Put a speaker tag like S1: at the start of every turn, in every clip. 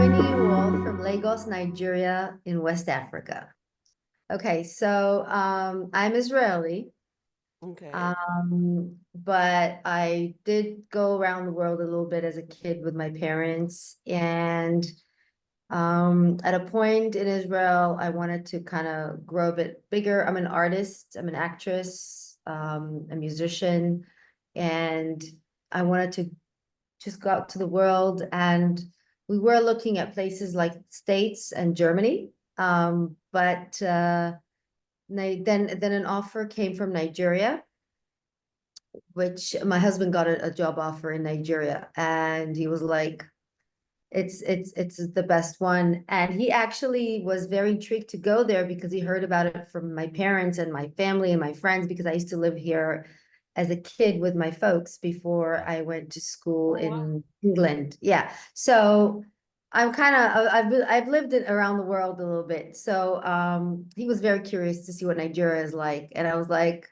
S1: joining you all from Lagos, Nigeria in West Africa. Okay, so I'm Israeli,
S2: Okay.
S1: but I did go around the world a little bit as a kid with my parents. And at a point in Israel, I wanted to kind of grow a bit bigger. I'm an artist, I'm an actress, a musician, and I wanted to just go out to the world. And we were looking at places like States and Germany. But then an offer came from Nigeria, which my husband got a job offer in Nigeria, and he was like, it's the best one. And he actually was very intrigued to go there because he heard about it from my parents and my family and my friends, because I used to live here as a kid with my folks before I went to school
S2: Oh, wow.
S1: in England. Yeah. So I'm kind of I've lived it around the world a little bit. So he was very curious to see what Nigeria is like. And I was like,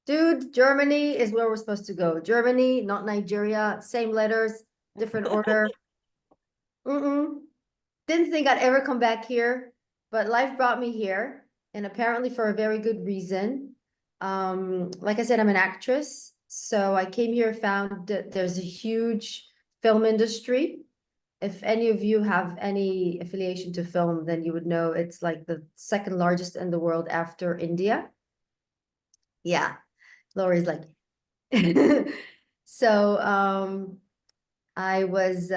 S1: dude, Germany is where we're supposed to go. Germany, not Nigeria, same letters, different order. Mm-mm. Didn't think I'd ever come back here, but life brought me here, and apparently for a very good reason. Like I said, I'm an actress, so I came here, found that there's a huge film industry. If any of you have any affiliation to film, then you would know it's like the second largest in the world after India. Yeah, Lori's like, so I was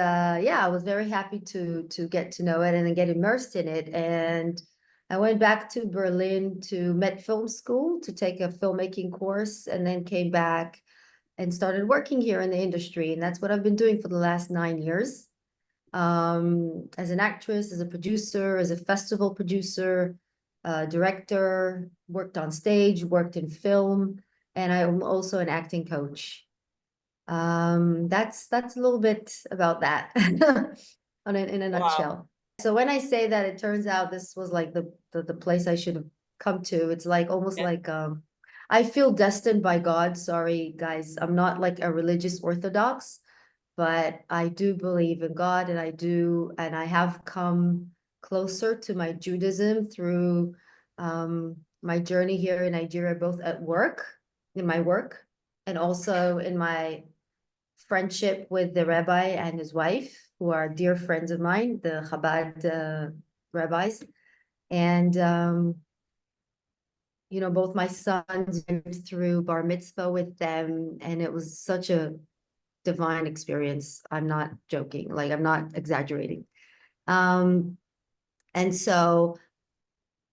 S1: very happy to get to know it and then get immersed in it. And I went back to Berlin to Met Film School to take a filmmaking course, and then came back and started working here in the industry. And that's what I've been doing for the last 9 years. As an actress, as a producer, as a festival producer, director, worked on stage, worked in film, and I'm also an acting coach. That's a little bit about that in a
S2: Wow.
S1: nutshell. So when I say that, it turns out this was like the place I should have come to. It's like almost
S2: Yeah.
S1: like I feel destined by God. Sorry, guys, I'm not like a religious orthodox, but I do believe in God, and I have come closer to my Judaism through my journey here in Nigeria, both at work, in my work, and also in my friendship with the rabbi and his wife, who are dear friends of mine, the Chabad rabbis. And, both my sons went through bar mitzvah with them, and it was such a divine experience. I'm not joking, like, I'm not exaggerating. And so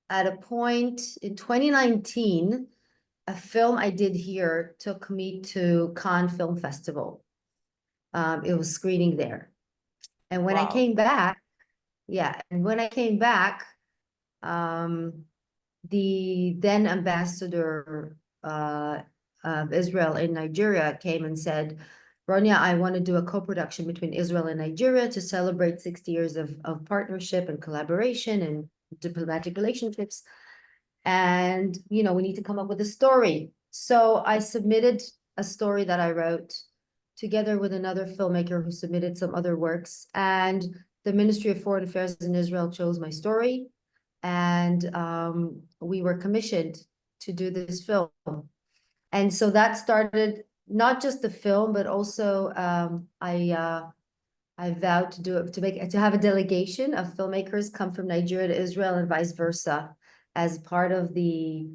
S1: at a point in 2019, a film I did here took me to Cannes Film Festival. It was screening there. And when I
S2: Wow.
S1: came back, yeah, and when I came back, um, the then ambassador of Israel in Nigeria came and said, Ronya, I want to do a co-production between Israel and Nigeria to celebrate 60 years of partnership and collaboration and diplomatic relationships. And, we need to come up with a story. So I submitted a story that I wrote together with another filmmaker who submitted some other works. And the Ministry of Foreign Affairs in Israel chose my story. And we were commissioned to do this film. And so that started not just the film, but also I vowed to do it to have a delegation of filmmakers come from Nigeria to Israel and vice versa, as part of the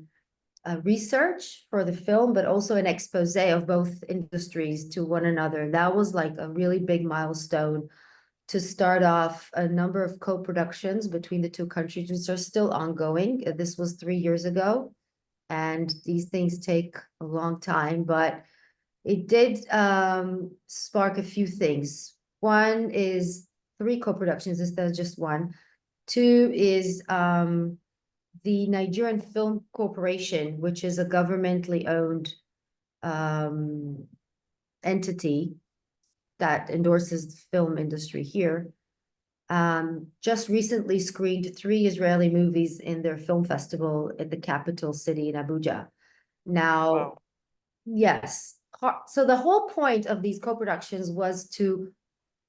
S1: research for the film, but also an expose of both industries to one another. That was like a really big milestone to start off a number of co-productions between the two countries, which are still ongoing. This was 3 years ago, and these things take a long time, but it did spark a few things. One is 3 co-productions instead of just one. 2 is the Nigerian Film Corporation, which is a governmentally owned entity that endorses the film industry here, just recently screened 3 Israeli movies in their film festival at the capital city in Abuja. Now,
S2: Wow.
S1: yes, so the whole point of these co-productions was to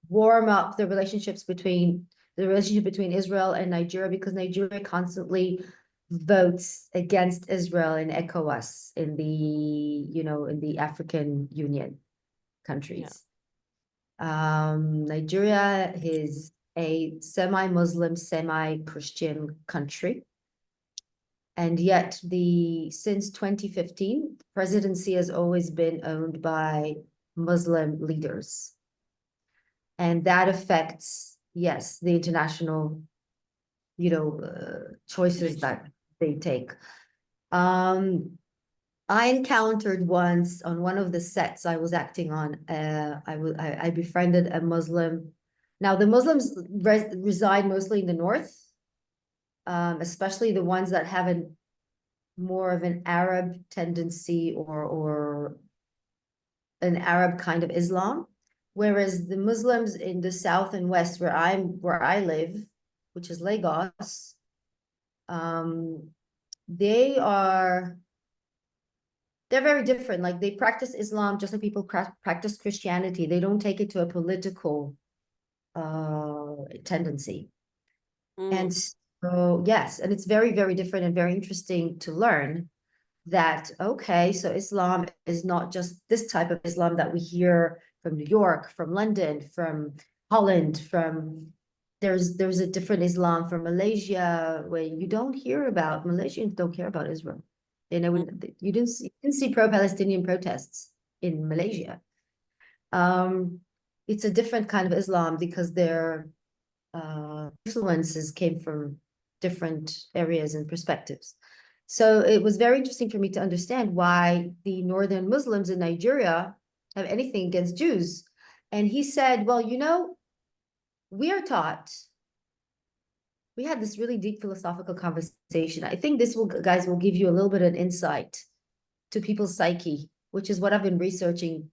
S1: warm up the relationships between the relationship between Israel and Nigeria, because Nigeria constantly votes against Israel in ECOWAS, in the, you know, in the African Union countries. Nigeria is a semi-Muslim, semi-Christian country. And yet since 2015, presidency has always been owned by Muslim leaders. And that affects, yes, the international, you know, choices that they take. I encountered once on one of the sets I was acting on, I befriended a Muslim. Now, the Muslims reside mostly in the north, especially the ones that have more of an Arab tendency or an Arab kind of Islam. Whereas the Muslims in the south and west, where I live, which is Lagos, they're very different. Like, they practice Islam just like people practice Christianity. They don't take it to a political tendency. And so, yes, and it's very, very different and very interesting to learn that, okay, so Islam is not just this type of Islam that we hear from New York, from London, from Holland, there's a different Islam from Malaysia, where you don't hear about, Malaysians don't care about Israel. You know, you didn't see pro-Palestinian protests in Malaysia. It's a different kind of Islam because their influences came from different areas and perspectives. So it was very interesting for me to understand why the northern Muslims in Nigeria have anything against Jews. And he said, well, you know, we are taught, we had this really deep philosophical conversation. I think this guys, will give you a little bit of insight to people's psyche, which is what I've been researching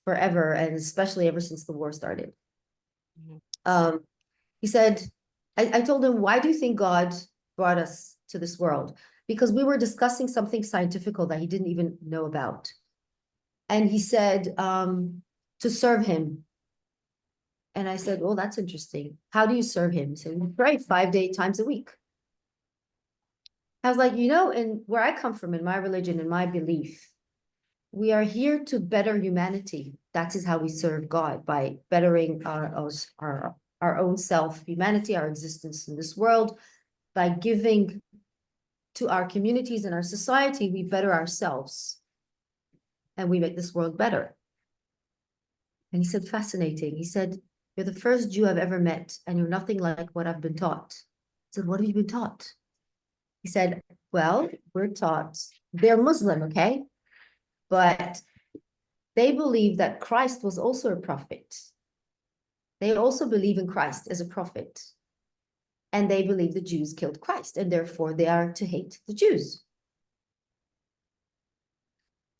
S1: forever, and especially ever since the war started. He said, I told him, why do you think God brought us to this world? Because we were discussing something scientific that he didn't even know about. And he said, to serve him. And I said, well, that's interesting. How do you serve him? He said, we pray 5 to 8 times a week. I was like, you know, and where I come from, in my religion, in my belief, we are here to better humanity. That is how we serve God, by bettering our own self, humanity, our existence in this world. By giving to our communities and our society, we better ourselves and we make this world better. And he said, fascinating. He said, you're the first Jew I've ever met, and you're nothing like what I've been taught. I said, what have you been taught? He said, well, we're taught, they're Muslim, okay? But they believe that Christ was also a prophet. They also believe in Christ as a prophet. And they believe the Jews killed Christ, and therefore they are to hate the Jews.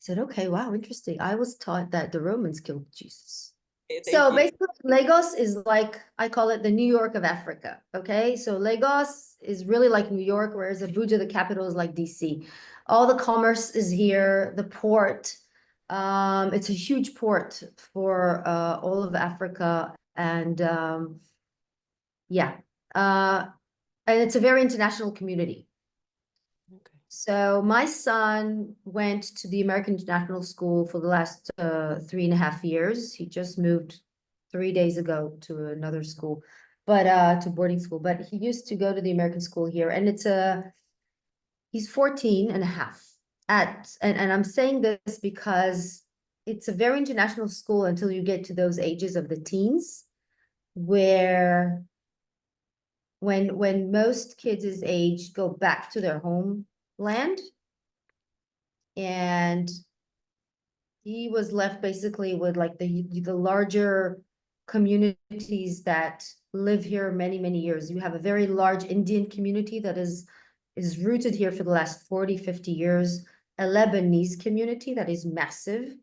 S1: I said, okay, wow, interesting. I was taught that the Romans killed Jesus. So basically, Lagos is like, I call it the New York of Africa, okay? So Lagos is really like New York, whereas Abuja, the capital, is like DC. All the commerce is here, the port. It's a huge port for all of Africa. And yeah, and it's a very international community. Okay. So my son went to the American International School for the last 3.5 years. He just moved 3 days ago to another school, but to boarding school. But he used to go to the American school here, and he's 14 and a half. And I'm saying this because it's a very international school until you get to those ages of the teens, where when most kids his age go back to their homeland, and he was left basically with like the larger communities that live here many, many years. You have a very large Indian community that is rooted here for the last 40, 50 years, a Lebanese community that is massive,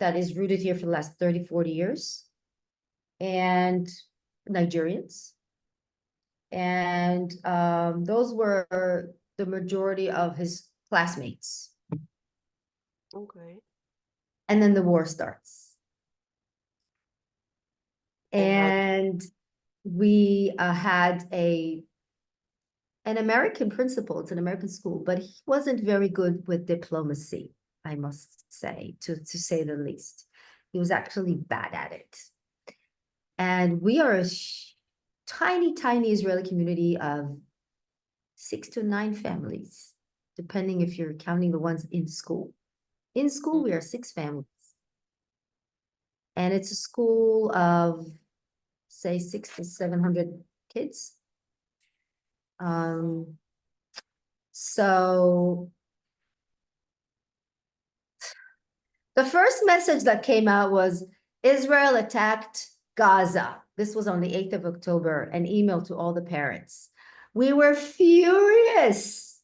S1: that is rooted here for the last 30, 40 years, and Nigerians. And those were the majority of his classmates.
S2: Okay.
S1: And then the war starts. And we had an American principal. It's an American school, but he wasn't very good with diplomacy, I must say, to say the least. He was actually bad at it. And we are a tiny, tiny Israeli community of 6 to 9 families, depending if you're counting the ones in school. In school, we are 6 families. And it's a school of, say, 600 to 700 kids. So the first message that came out was Israel attacked Gaza. This was on the 8th of October, an email to all the parents. We were furious.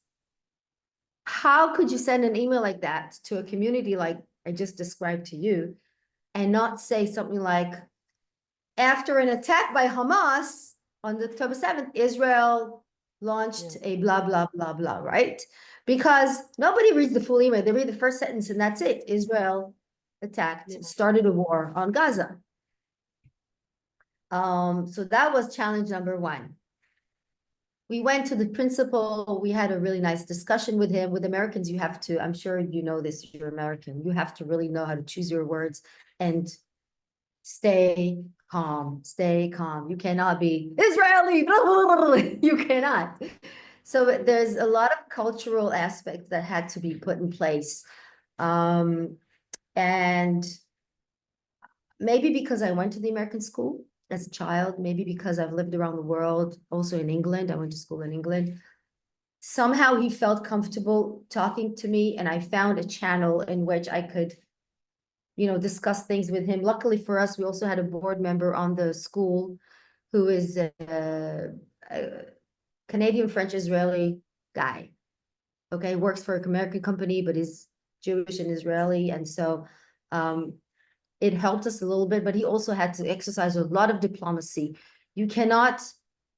S1: How could you send an email like that to a community like I just described to you and not say something like, after an attack by Hamas on October 7th, Israel launched a blah, blah, blah, blah, right? Because nobody reads the full email. They read the first sentence and that's it. Israel attacked, started a war on Gaza. So that was challenge number 1. We went to the principal. We had a really nice discussion with him. With Americans, you have to, I'm sure you know this, you're American. You have to really know how to choose your words and stay calm, stay calm. You cannot be Israeli, blah, blah, blah, blah. You cannot. So there's a lot of cultural aspects that had to be put in place. And maybe because I went to the American school as a child, maybe because I've lived around the world, also in England, I went to school in England. Somehow he felt comfortable talking to me, and I found a channel in which I could, you know, discuss things with him. Luckily for us, we also had a board member on the school who is a Canadian, French, Israeli guy. Okay, works for an American company, but is Jewish and Israeli. And so it helped us a little bit, but he also had to exercise a lot of diplomacy. You cannot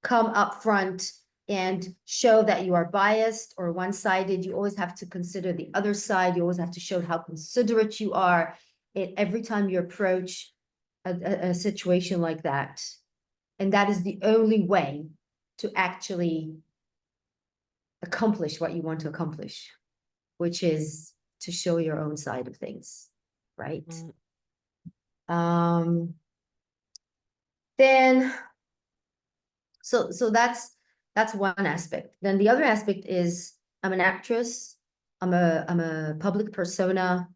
S1: come up front and show that you are biased or one-sided. You always have to consider the other side. You always have to show how considerate you are every time you approach a situation like that. And that is the only way to actually accomplish what you want to accomplish, which is to show your own side of things, right? Then, so that's one aspect. Then the other aspect is I'm an actress. I'm a public persona.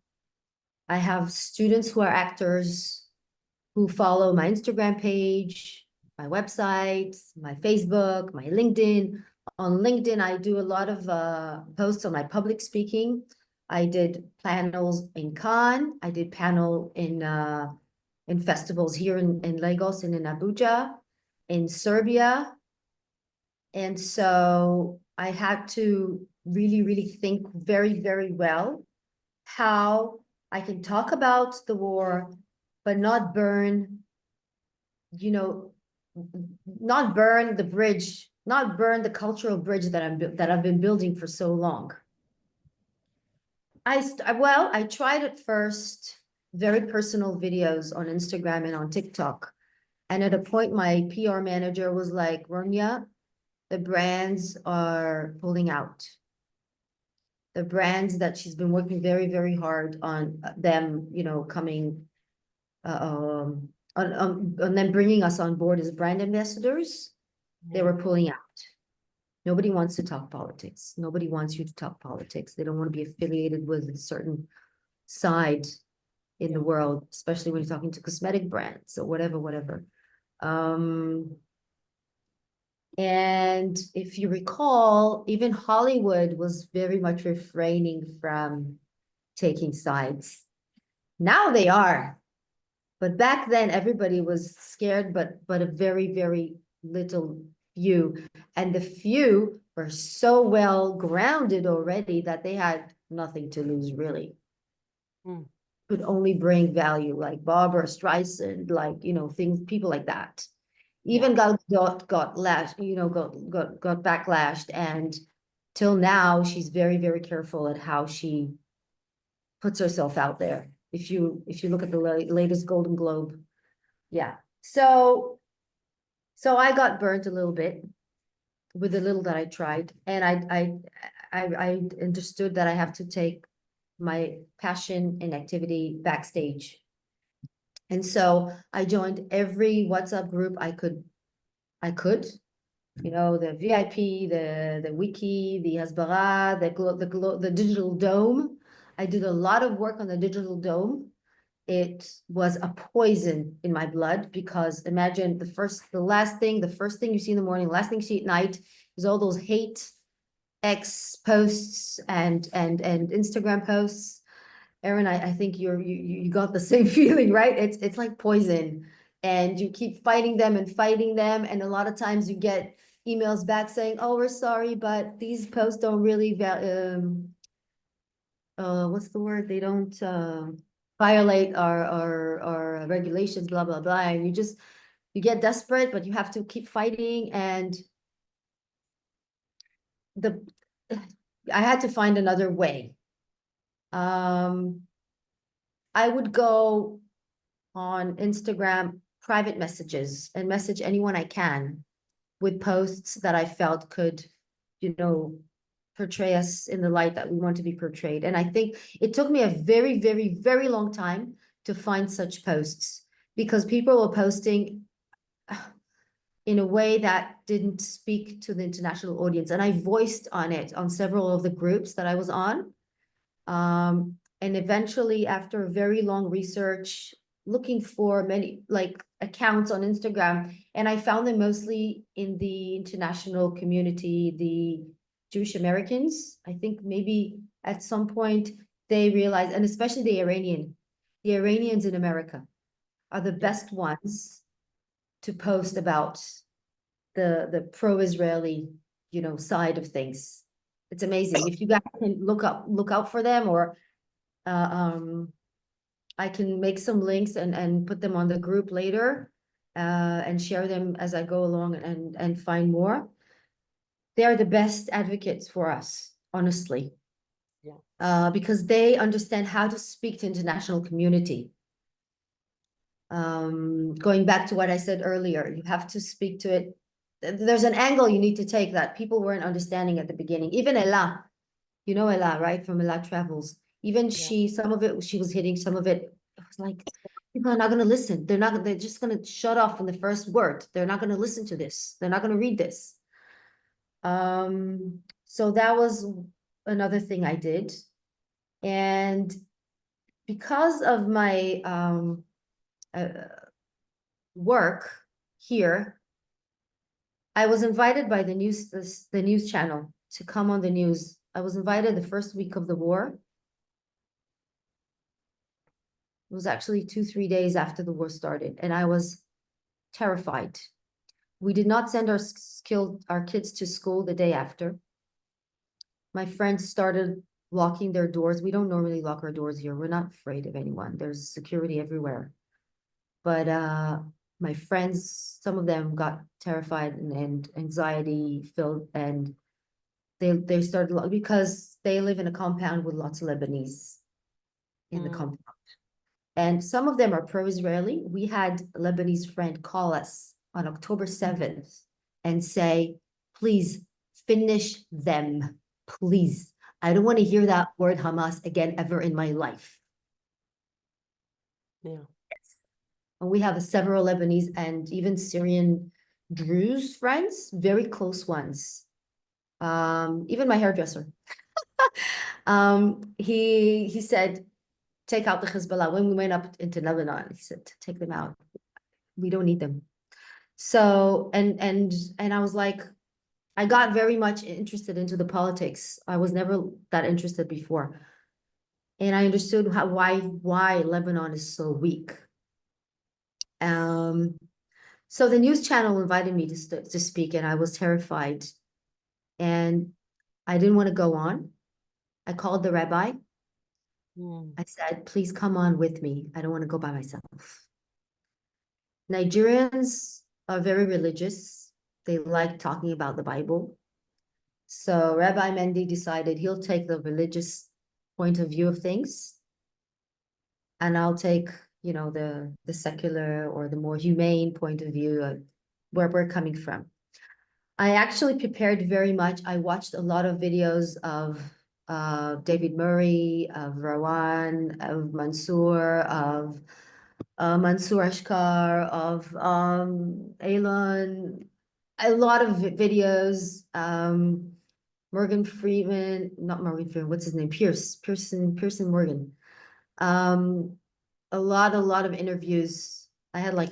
S1: I have students who are actors who follow my Instagram page, my website, my Facebook, my LinkedIn. On LinkedIn, I do a lot of posts on my public speaking. I did panels in Cannes. I did panel in festivals here in Lagos and in Abuja, in Serbia. And so I had to really, really think very, very well how I can talk about the war, but not burn, you know, not burn the bridge, not burn the cultural bridge that I've been building for so long. I tried at first very personal videos on Instagram and on TikTok. And at a point, my PR manager was like, Ronya, the brands are pulling out. The brands that she's been working very, very hard on them, you know, coming on them bringing us on board as brand ambassadors, they were pulling out. Nobody wants to talk politics. Nobody wants you to talk politics. They don't want to be affiliated with a certain side in the world, especially when you're talking to cosmetic brands or whatever. And if you recall, even Hollywood was very much refraining from taking sides. Now they are. But back then, everybody was scared, but a very, very little few. And the few were so well grounded already that they had nothing to lose, really. Could only bring value, like Barbara Streisand, like, you know, things, people like that. Even Gal Gadot got lashed, you know, got backlashed, and till now she's very, very careful at how she puts herself out there. If you look at the latest Golden Globe, yeah. So So I got burnt a little bit with the little that I tried, and I understood that I have to take my passion and activity backstage. And so I joined every WhatsApp group I could, the VIP, the wiki, the Hasbara, the digital dome. I did a lot of work on the digital dome. It was a poison in my blood, because imagine the first thing you see in the morning, last thing you see at night is all those hate X posts and Instagram posts. Erin, I think you got the same feeling, right? It's like poison, and you keep fighting them, and a lot of times you get emails back saying, "Oh, we're sorry, but these posts don't really what's the word? They don't violate our regulations, blah blah blah." And you get desperate, but you have to keep fighting, and the I had to find another way. I would go on Instagram private messages and message anyone I can with posts that I felt could, portray us in the light that we want to be portrayed. And I think it took me a very, very, very long time to find such posts, because people were posting in a way that didn't speak to the international audience. And I voiced on it on several of the groups that I was on. And eventually, after a very long research, looking for many like accounts on Instagram, and I found them mostly in the international community, the Jewish Americans. I think maybe at some point they realized, and especially the Iranians in America are the best ones to post about the pro-Israeli, side of things. It's amazing. If you guys can look out for them, or I can make some links and put them on the group later, and share them as I go along and find more. They are the best advocates for us, honestly.
S2: Yeah.
S1: Because they understand how to speak to international community. Going back to what I said earlier, you have to speak to it. There's an angle you need to take that people weren't understanding at the beginning. Even Ella, Ella, right? From Ella Travels. Even some of it, she was hitting, some of it was like, people are not going to listen. They're just going to shut off in the first word. They're not going to listen to this. They're not going to read this. So that was another thing I did. And because of my work here, I was invited by the news channel to come on the news. I was invited the first week of the war. It was actually 2-3 days after the war started, and I was terrified. We did not send our kids to school the day after. My friends started locking their doors. We don't normally lock our doors here. We're not afraid of anyone. There's security everywhere. But my friends, some of them got terrified and anxiety filled, and they started, because they live in a compound with lots of Lebanese in the compound. And some of them are pro-Israeli. We had a Lebanese friend call us on October 7th and say, please finish them, please. I don't want to hear that word Hamas again ever in my life.
S2: Yeah.
S1: And we have several Lebanese and even Syrian Druze friends, very close ones. Even my hairdresser. He said, take out the Hezbollah. When we went up into Lebanon, he said, take them out. We don't need them. So, and I was like, I got very much interested into the politics. I was never that interested before. And I understood why Lebanon is so weak. So the news channel invited me to speak, and I was terrified. And I didn't want to go on. I called the rabbi. I said, please come on with me. I don't want to go by myself. Nigerians are very religious. They like talking about the Bible. So Rabbi Mendy decided he'll take the religious point of view of things, and I'll take, the secular or the more humane point of view where we're coming from. I actually prepared very much. I watched a lot of videos of David Murray, of Rawan, of Mansour, of Mansour Ashkar, of Elon, a lot of videos. Morgan Freeman, not Morgan Freeman, what's his name? Pearson Morgan. A lot of interviews. I had like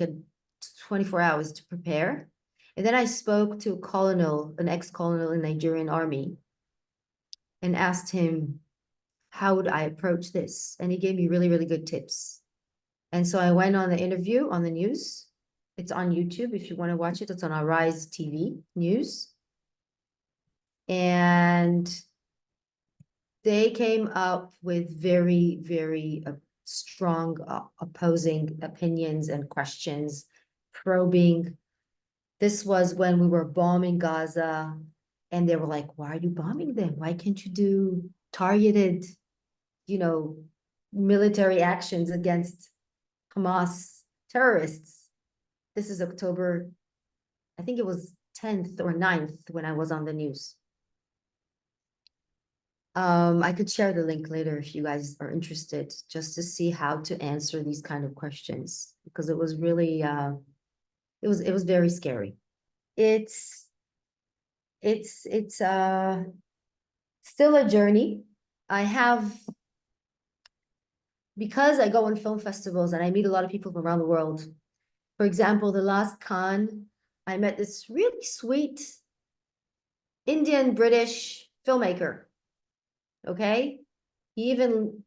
S1: 24 hours to prepare. And then I spoke to a colonel, an ex-colonel in the Nigerian army, and asked him, how would I approach this? And he gave me really, really good tips. And so I went on the interview on the news. It's on YouTube if you want to watch it. It's on our Rise TV news. And they came up with very, very strong opposing opinions and questions, probing. This was when we were bombing Gaza, and they were like, why are you bombing them? Why can't you do targeted, military actions against Hamas terrorists? This is October, I think it was 10th or 9th when I was on the news. I could share the link later if you guys are interested, just to see how to answer these kind of questions, because it was really, it was very scary. It's still a journey. Because I go on film festivals and I meet a lot of people from around the world. For example, the last Cannes, I met this really sweet Indian British filmmaker. Okay, he even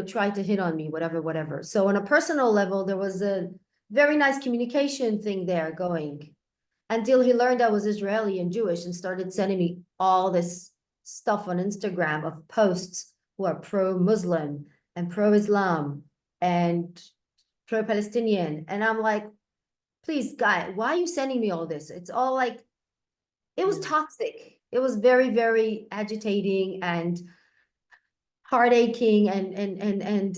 S1: tried to hit on me, whatever. So on a personal level, there was a very nice communication thing there going, until he learned I was Israeli and Jewish and started sending me all this stuff on Instagram of posts who are pro-Muslim and pro-Islam and pro-Palestinian. And I'm like, please, guy, why are you sending me all this? It's all like, it was toxic. It was very, very agitating and heart-aching, and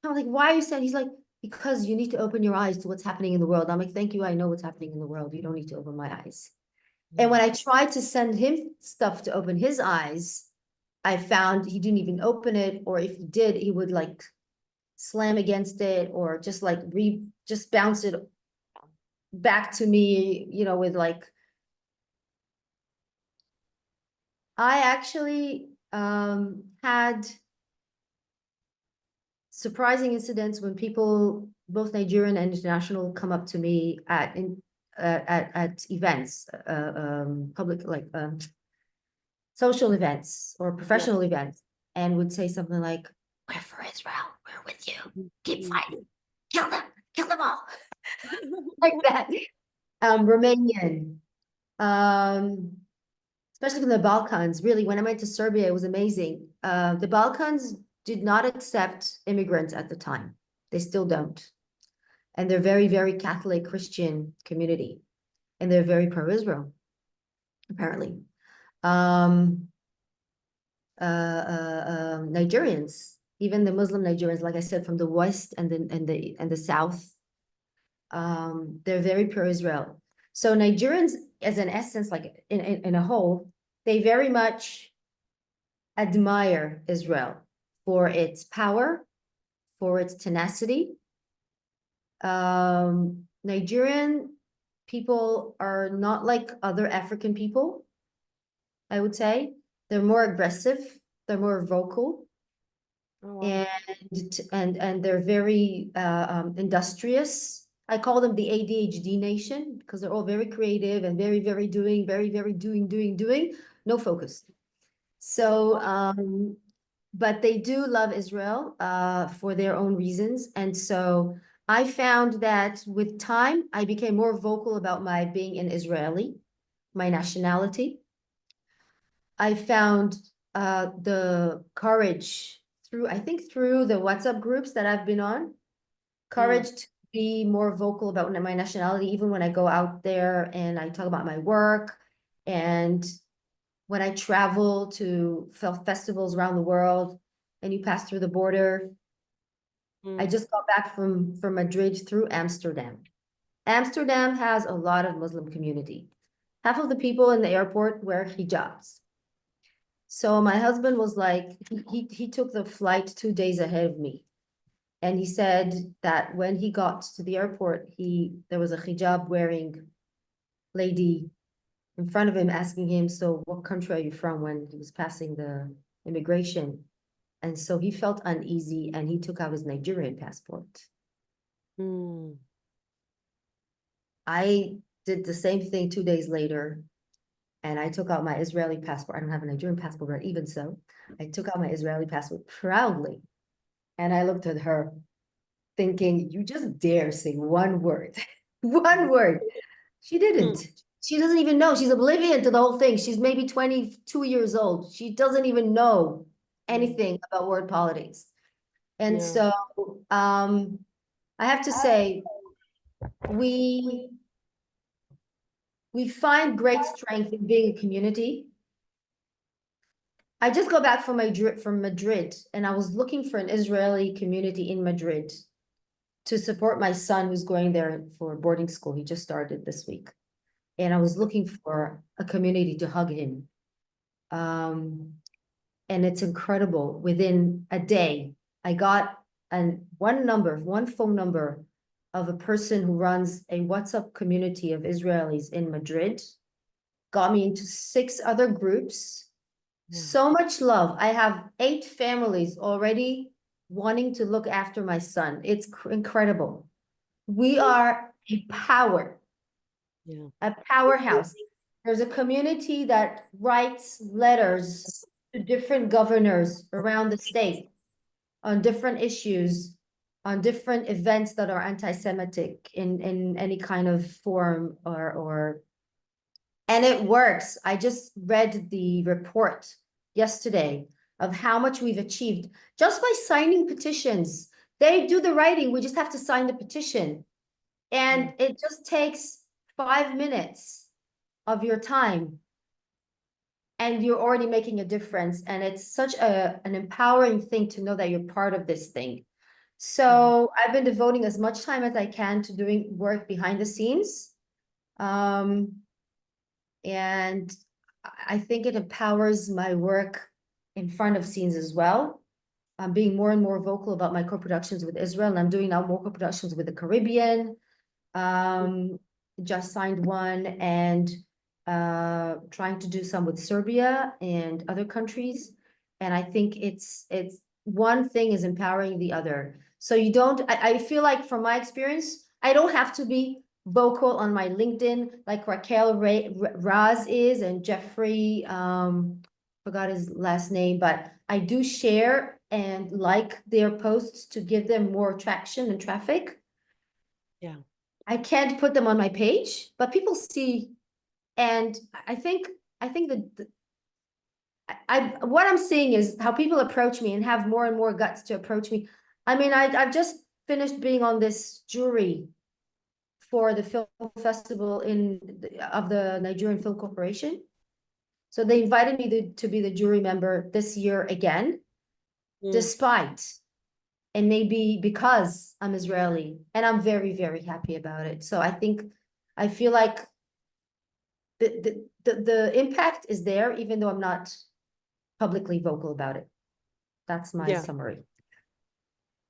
S1: I'm like, why are you sending? He's like, because you need to open your eyes to what's happening in the world. I'm like, thank you, I know what's happening in the world. You don't need to open my eyes. And when I tried to send him stuff to open his eyes, I found he didn't even open it, or if he did, he would like slam against it, or just like just bounce it back to me, with like, I actually had surprising incidents when people, both Nigerian and international, come up to me at events, public, like social events or professional events, and would say something like, "We're for Israel. We're with you. Keep fighting. Kill them all," like that. Romanian, especially from the Balkans. Really, when I went to Serbia, it was amazing. The Balkans did not accept immigrants at the time. They still don't. And they're very, very Catholic Christian community. And they're very pro-Israel, apparently. Nigerians, even the Muslim Nigerians, like I said, from the West and the South, they're very pro-Israel. So Nigerians, as an essence, like in a whole, they very much admire Israel for its power, for its tenacity. Nigerian people are not like other African people, I would say. They're more aggressive, they're more vocal.
S2: Oh, wow.
S1: And they're very industrious. I call them the ADHD nation, because they're all very creative and very, very doing, doing, no focus. So, but they do love Israel for their own reasons. And so I found that with time, I became more vocal about my being an Israeli, my nationality. I found the courage through the WhatsApp groups that I've been on, courage to be more vocal about my nationality, even when I go out there and I talk about my work, and when I travel to film festivals around the world and you pass through the border. I just got back from Madrid through Amsterdam. Amsterdam has a lot of Muslim community. Half of the people in the airport wear hijabs. So my husband was like, he took the flight 2 days ahead of me. And he said that when he got to the airport, there was a hijab wearing lady in front of him asking him, so what country are you from, when he was passing the immigration. And so he felt uneasy and he took out his Nigerian passport.
S2: Mm.
S1: I did the same thing 2 days later. And I took out my Israeli passport. I don't have a Nigerian passport, but even so, I took out my Israeli passport proudly. And I looked at her thinking, you just dare say one word, one word. She didn't. She doesn't even know. She's oblivious to the whole thing. She's maybe 22 years old. She doesn't even know anything about word politics. And
S2: Yeah.
S1: so I have to say, we find great strength in being a community. I just got back from Madrid, and I was looking for an Israeli community in Madrid to support my son who's going there for boarding school. He just started this week. And I was looking for a community to hug him. And it's incredible. Within a day, I got one phone number of a person who runs a WhatsApp community of Israelis in Madrid, got me into 6 other groups. So much love. I have 8 families already wanting to look after my son. It's incredible. We are a power, a powerhouse. There's a community that writes letters to different governors around the state on different issues, on different events that are anti-Semitic in any kind of form or and it works. I just read the report yesterday of how much we've achieved just by signing petitions. They do the writing, we just have to sign the petition. And it just takes 5 minutes of your time. And you're already making a difference. And it's such an empowering thing to know that you're part of this thing. So I've been devoting as much time as I can to doing work behind the scenes. And I think it empowers my work in front of scenes as well. I'm being more and more vocal about my co-productions with Israel, and I'm doing now more co-productions with the Caribbean. Just signed one, and trying to do some with Serbia and other countries. And I think it's one thing is empowering the other. So you don't, I feel like from my experience, I don't have to be vocal on my LinkedIn like Raquel Raz is, and Jeffrey, forgot his last name, but I do share and like their posts to give them more traction and traffic.
S2: Yeah.
S1: I can't put them on my page, but people see, and I think that what I'm seeing is how people approach me and have more and more guts to approach me. I mean, I've just finished being on this jury for the film festival of the Nigerian Film Corporation. So they invited me to be the jury member this year again, despite, and maybe because I'm Israeli, and I'm very, very happy about it. So I feel like the impact is there, even though I'm not publicly vocal about it. That's my
S2: Yeah.
S1: summary.